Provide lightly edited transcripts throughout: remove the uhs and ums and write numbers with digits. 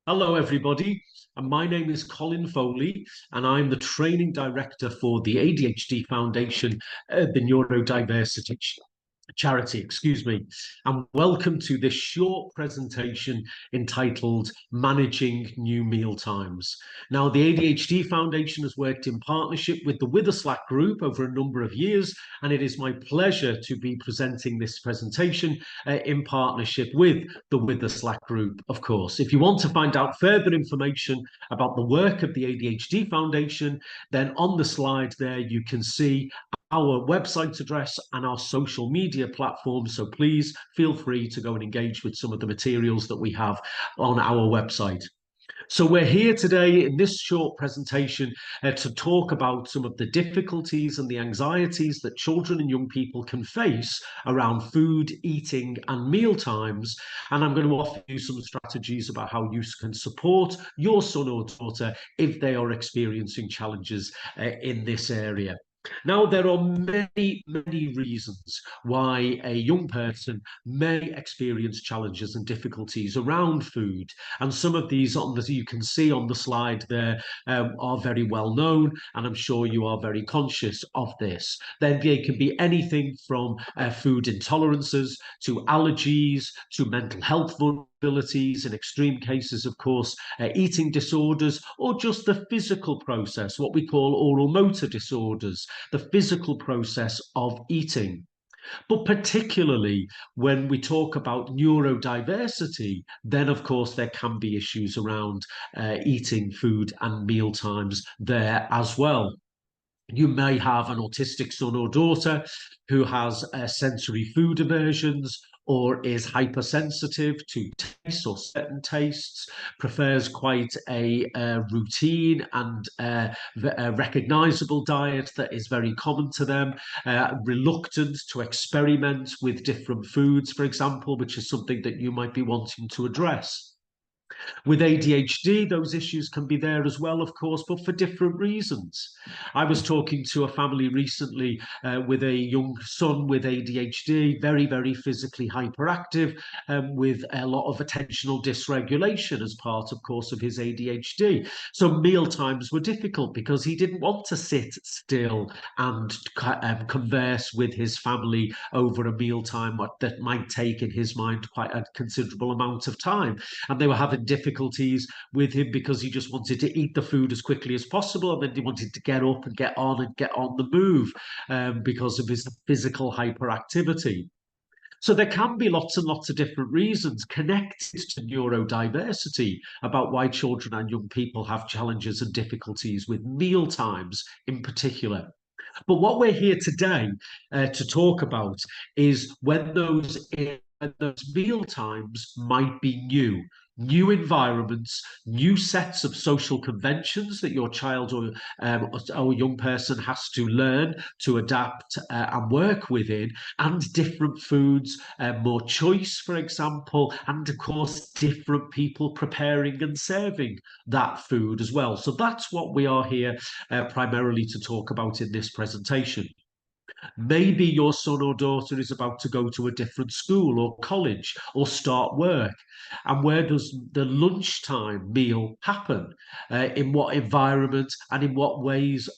Hello, everybody. And my name is Colin Foley, and I'm the training director for the ADHD Foundation, the Neurodiversity charity, excuse me. And welcome to this short presentation entitled Managing New Meal Times. Now, the ADHD Foundation has worked in partnership with the Witherslack group over a number of years, and it is my pleasure to be presenting this presentation in partnership with the Witherslack group, of course. If you want to find out further information about the work of the ADHD Foundation, then on the slide there you can see our website address and our social media platforms. So please feel free to go and engage with some of the materials that we have on our website. So we're here today in this short presentation to talk about some of the difficulties and the anxieties that children and young people can face around food, eating and meal times. And I'm going to offer you some strategies about how you can support your son or daughter if they are experiencing challenges in this area. Now, there are many reasons why a young person may experience challenges and difficulties around food. And some of these, you can see on the slide there, are very well known, and I'm sure you are very conscious of this. Then they can be anything from food intolerances to allergies to mental health vulnerabilities, in extreme cases, of course, eating disorders, or just the physical process, what we call oral motor disorders, the physical process of eating. But particularly when we talk about neurodiversity, then of course there can be issues around eating food and meal times there as well. You may have an autistic son or daughter who has sensory food aversions or is hypersensitive to tastes or certain tastes, prefers quite a routine and a recognizable diet that is very common to them, reluctant to experiment with different foods, for example, which is something that you might be wanting to address. With ADHD, those issues can be there as well, of course, but for different reasons. I was talking to a family recently with a young son with ADHD, very physically hyperactive, with a lot of attentional dysregulation as part, of course, of his ADHD. So meal times were difficult because he didn't want to sit still and converse with his family over a meal time that might take, in his mind, quite a considerable amount of time. And they were having difficulties with him because he just wanted to eat the food as quickly as possible, and then he wanted to get up and get on the move because of his physical hyperactivity. So there can be lots and lots of different reasons connected to neurodiversity about why children and young people have challenges and difficulties with meal times in particular. But what we're here today to talk about is when those meal times might be new environments, new sets of social conventions that your child or young person has to learn to adapt and work within, and different foods, more choice, for example, and of course, different people preparing and serving that food as well. So that's what we are here primarily to talk about in this presentation. Maybe your son or daughter is about to go to a different school or college or start work. And where does the lunchtime meal happen? In what environment and in what ways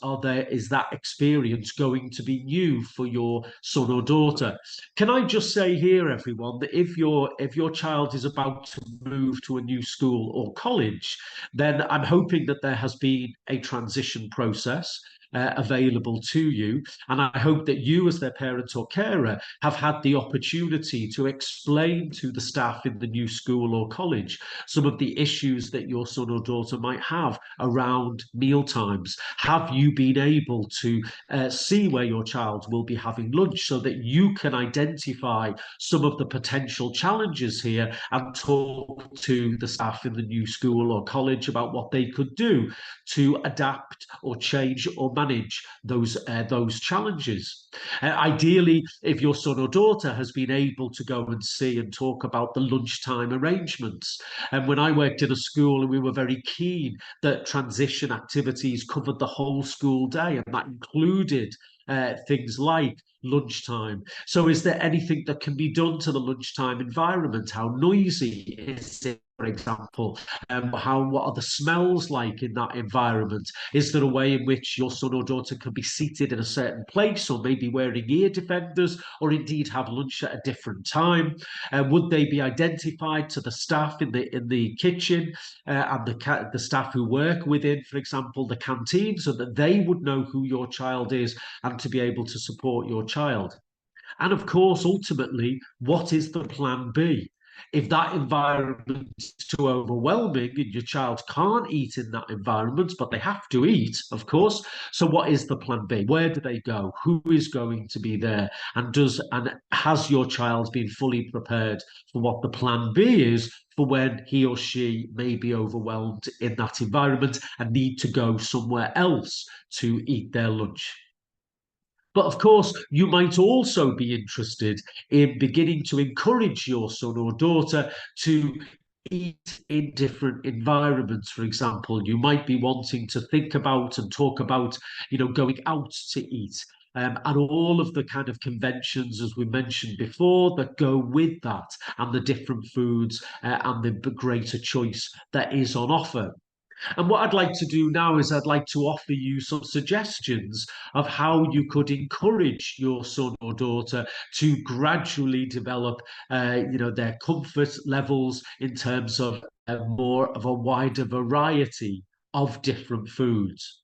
is that experience going to be new for your son or daughter? Can I just say here, everyone, that if your child is about to move to a new school or college, then I'm hoping that there has been a transition process available to you. And I hope that you, as their parent or carer, have had the opportunity to explain to the staff in the new school or college some of the issues that your son or daughter might have around meal times. Have you been able to see where your child will be having lunch so that you can identify some of the potential challenges here and talk to the staff in the new school or college about what they could do to adapt or change or manage those challenges. Ideally, if your son or daughter has been able to go and see and talk about the lunchtime arrangements. And when I worked in a school, we were very keen that transition activities covered the whole school day, and that included things like lunchtime. So is there anything that can be done to the lunchtime environment? How noisy is it? for example. What are the smells like in that environment? Is there a way in which your son or daughter can be seated in a certain place, or maybe wearing ear defenders, or indeed have lunch at a different time? Would they be identified to the staff in the kitchen, and the staff who work within, for example, the canteen, so that they would know who your child is and to be able to support your child? And of course, ultimately, what is the plan B? If that environment is too overwhelming and your child can't eat in that environment, but they have to eat, of course. So what is the plan B? Where do they go? Who is going to be there? And has your child been fully prepared for what the plan B is for when he or she may be overwhelmed in that environment and need to go somewhere else to eat their lunch? But of course, you might also be interested in beginning to encourage your son or daughter to eat in different environments. For example, you might be wanting to think about and talk about, going out to eat. And all of the kind of conventions, as we mentioned before, that go with that, and the different foods and the greater choice that is on offer. And what I'd like to do now is I'd like to offer you some suggestions of how you could encourage your son or daughter to gradually develop, their comfort levels in terms of more of a wider variety of different foods.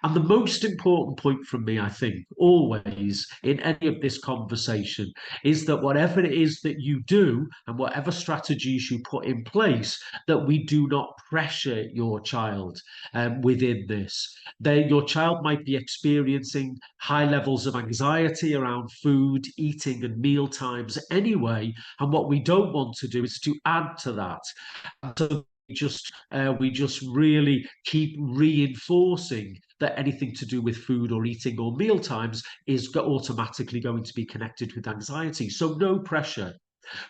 And the most important point from me, I think, always in any of this conversation, is that whatever it is that you do and whatever strategies you put in place, that we do not pressure your child within this. Your child might be experiencing high levels of anxiety around food, eating, and meal times anyway. And what we don't want to do is to add to that. So we just really keep reinforcing that anything to do with food or eating or meal times is automatically going to be connected with anxiety. So no pressure.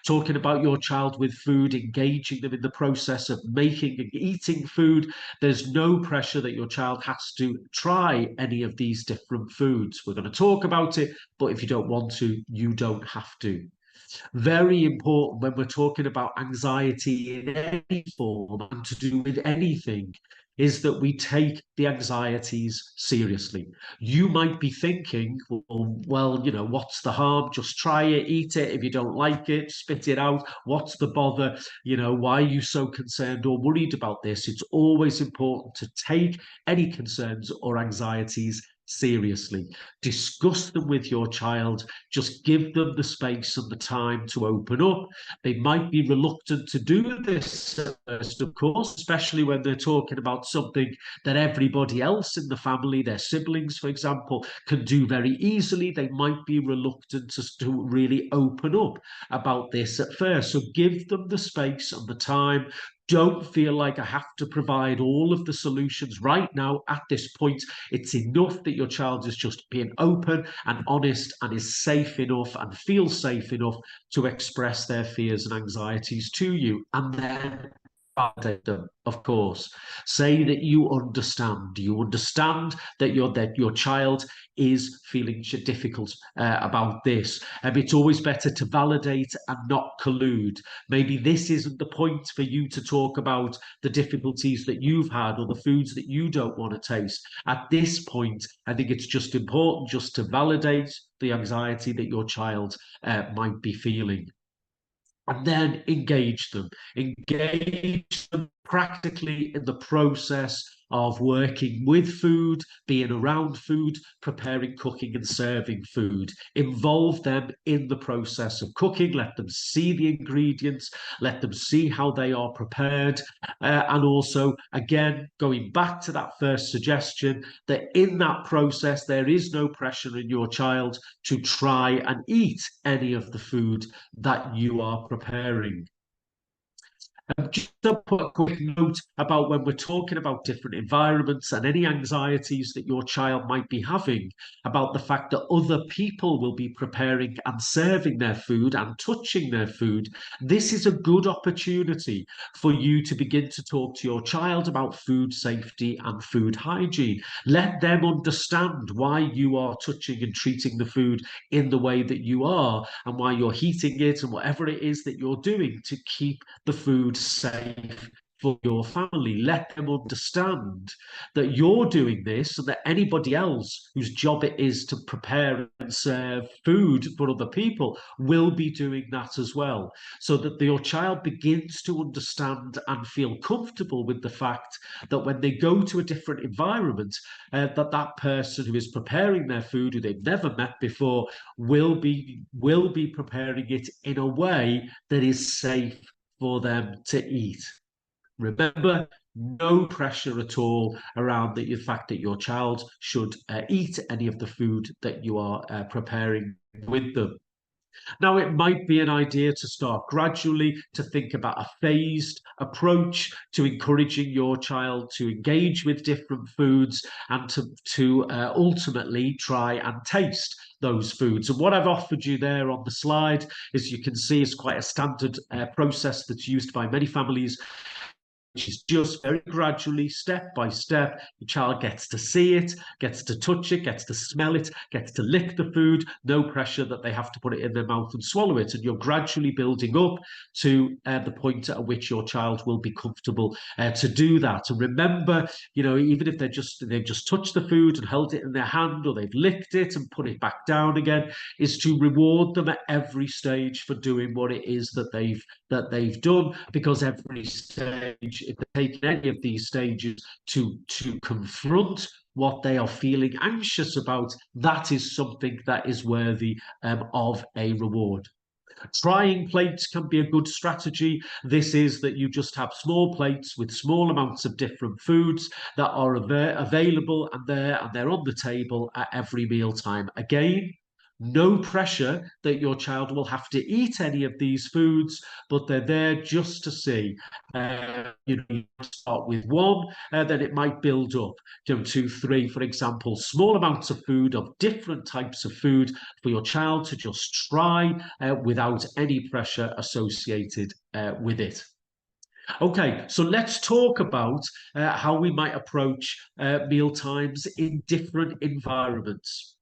Talking about your child with food, engaging them in the process of making and eating food. There's no pressure that your child has to try any of these different foods. We're going to talk about it, but if you don't want to, you don't have to. Very important when we're talking about anxiety in any form and to do with anything, is that we take the anxieties seriously. You might be thinking, well, what's the harm? Just try it, eat it. If you don't like it, spit it out. What's the bother? Why are you so concerned or worried about this? It's always important to take any concerns or anxieties seriously. Discuss them with your child. Just give them the space and the time to open up. They might be reluctant to do this first, of course, especially when they're talking about something that everybody else in the family, their siblings, for example, can do very easily. They might be reluctant to really open up about this at first. So give them the space and the time. Don't feel like I have to provide all of the solutions right now at this point. It's enough that your child is just being open and honest and is safe enough and feels safe enough to express their fears and anxieties to you. And then validate them, of course. Say that you understand. You understand that your child is feeling difficult about this. It's always better to validate and not collude. Maybe this isn't the point for you to talk about the difficulties that you've had or the foods that you don't want to taste. At this point, I think it's just important just to validate the anxiety that your child might be feeling. And then engage them practically in the process of working with food, being around food, preparing, cooking, and serving food. Involve them in the process of cooking. Let them see the ingredients. Let them see how they are prepared. And also, again, going back to that first suggestion, that in that process, there is no pressure in your child to try and eat any of the food that you are preparing. Just to put a quick note about when we're talking about different environments and any anxieties that your child might be having about the fact that other people will be preparing and serving their food and touching their food. This is a good opportunity for you to begin to talk to your child about food safety and food hygiene. Let them understand why you are touching and treating the food in the way that you are and why you're heating it and whatever it is that you're doing to keep the food food safe for your family. Let them understand that you're doing this and that anybody else whose job it is to prepare and serve food for other people will be doing that as well, so that your child begins to understand and feel comfortable with the fact that when they go to a different environment, that person who is preparing their food, who they've never met before, will be preparing it in a way that is safe for them to eat. Remember, no pressure at all around the fact that your child should eat any of the food that you are preparing with them. Now, it might be an idea to start gradually to think about a phased approach to encouraging your child to engage with different foods and to ultimately try and taste those foods. And what I've offered you there on the slide, as you can see, is quite a standard process that's used by many families, which is just very gradually, step by step. The child gets to see it, gets to touch it, gets to smell it, gets to lick the food. No pressure that they have to put it in their mouth and swallow it. And you're gradually building up to the point at which your child will be comfortable to do that. And remember, even if they've just touched the food and held it in their hand, or they've licked it and put it back down again, is to reward them at every stage for doing what it is that they've done, because every stage, if they're taking any of these stages to confront what they are feeling anxious about, that is something that is worthy of a reward. Trying plates can be a good strategy. This is that you just have small plates with small amounts of different foods that are available, and they're on the table at every mealtime. Again, no pressure that your child will have to eat any of these foods, but they're there just to see. You start with one, then it might build up. 2, 3, for example, small amounts of food, of different types of food, for your child to just try without any pressure associated with it. Okay, so let's talk about how we might approach meal times in different environments.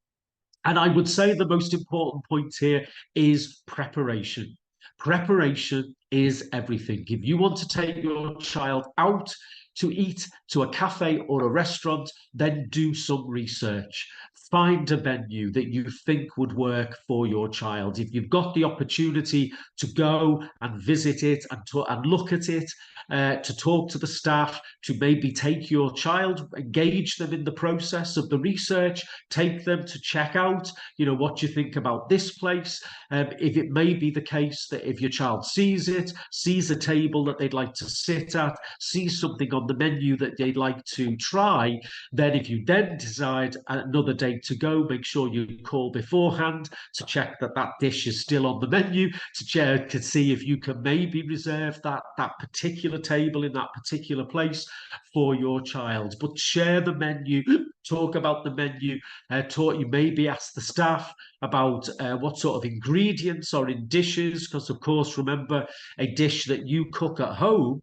And I would say the most important point here is preparation. Preparation is everything. If you want to take your child out to eat to a cafe or a restaurant, then do some research. Find a venue that you think would work for your child. If you've got the opportunity to go and visit it and look at it, to talk to the staff, to maybe take your child, engage them in the process of the research, take them to check out, what you think about this place. If it may be the case that if your child sees a table that they'd like to sit at, sees something on the menu that they'd like to try, then if you then decide another date to go, make sure you call beforehand to check that dish is still on the menu, to see if you can maybe reserve that particular table in that particular place for your child. But share the menu, talk about the menu, you maybe ask the staff about what sort of ingredients are in dishes, because of course, remember, a dish that you cook at home,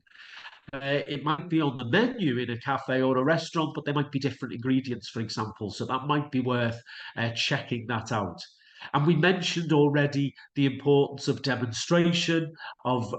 it might be on the menu in a cafe or a restaurant, but there might be different ingredients, for example. So that might be worth checking that out. And we mentioned already the importance of demonstration, of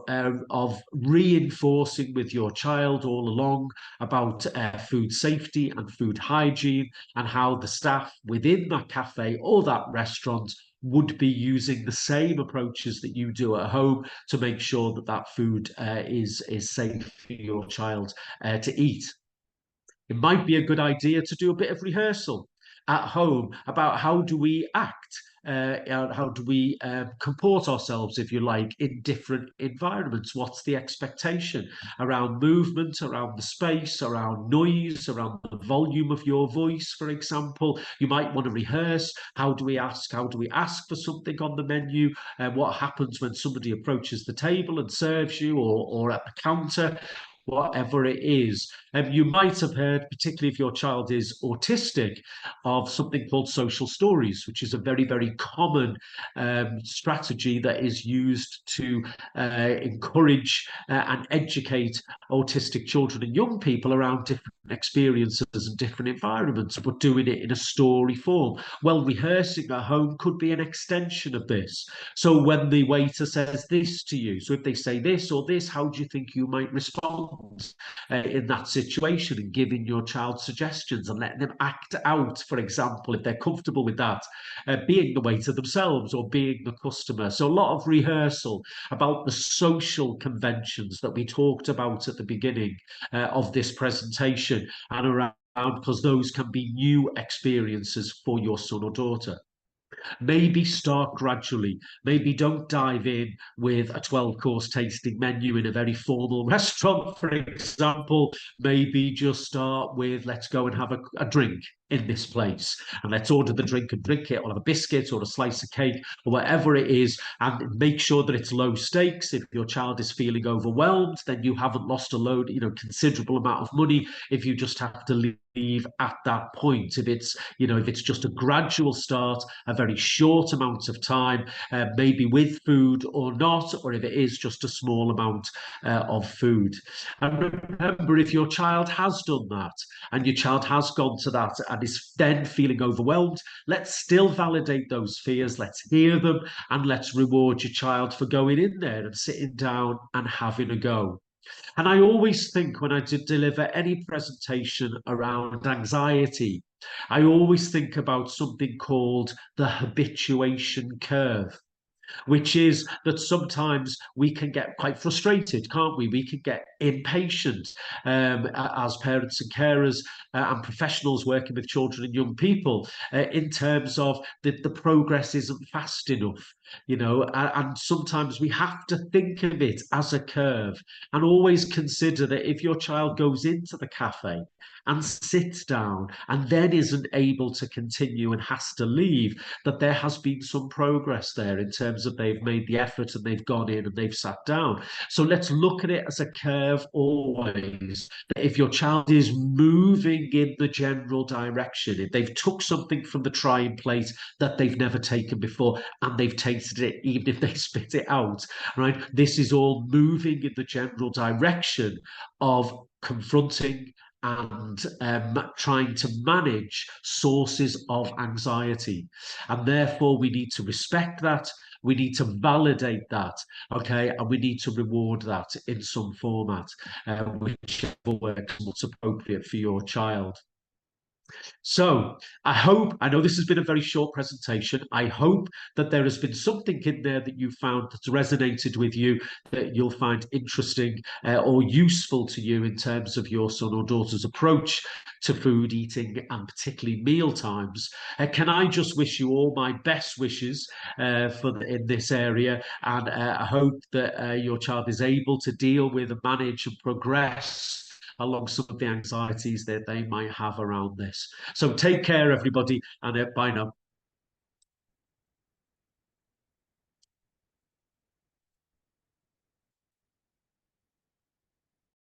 reinforcing with your child all along about food safety and food hygiene, and how the staff within that cafe or that restaurant would be using the same approaches that you do at home to make sure that food is safe for your child to eat. It might be a good idea to do a bit of rehearsal at home about how do we act, how do we comport ourselves, if you like, in different environments. What's the expectation around movement, around the space, around noise, around the volume of your voice, for example? You might want to rehearse, how do we ask for something on the menu, what happens when somebody approaches the table and serves you, or at the counter. whatever it is. You might have heard, particularly if your child is autistic, of something called social stories, which is a very, very common strategy that is used to encourage and educate autistic children and young people around different experiences and different environments, but doing it in a story form. Well, rehearsing at home could be an extension of this. So when the waiter says this to you, so if they say this or this, how do you think you might respond in that situation, and giving your child suggestions and letting them act out, for example, if they're comfortable with that, being the waiter themselves or being the customer. So a lot of rehearsal about the social conventions that we talked about at the beginning of this presentation and around, because those can be new experiences for your son or daughter. Maybe start gradually. Maybe don't dive in with a 12-course tasting menu in a very formal restaurant, for example. Maybe just start with, let's go and have a drink in this place, and let's order the drink and drink it, or have a biscuit or a slice of cake or whatever it is, and make sure that it's low stakes. If your child is feeling overwhelmed, then you haven't lost a load, considerable amount of money if you just have to leave at that point. If it's just a gradual start, a very short amount of time, maybe with food or not, or if it is just a small amount of food. And remember, if your child has done that and your child has gone to that and is then feeling overwhelmed, let's still validate those fears, let's hear them, and let's reward your child for going in there and sitting down and having a go. And I always think, when I deliver any presentation around anxiety, I always think about something called the habituation curve, which is that sometimes we can get quite frustrated, can't we? We can get impatient as parents and carers and professionals working with children and young people in terms of the progress isn't fast enough, and sometimes we have to think of it as a curve, and always consider that if your child goes into the cafe and sits down and then isn't able to continue and has to leave, that there has been some progress there in terms of they've made the effort and they've gone in and they've sat down. So let's look at it as a curve always. If your child is moving in the general direction, if they've took something from the trying plate that they've never taken before and they've tasted it, even if they spit it out, right? This is all moving in the general direction of confronting and trying to manage sources of anxiety. And therefore, we need to respect that. We need to validate that, okay? And we need to reward that in some format, whichever works what's appropriate for your child. So I know this has been a very short presentation. I hope that there has been something in there that you found that's resonated with you, that you'll find interesting or useful to you in terms of your son or daughter's approach to food, eating, and particularly meal times. Can I just wish you all my best wishes in this area, and I hope that your child is able to deal with and manage and progress along some of the anxieties that they might have around this. So take care, everybody, and bye now.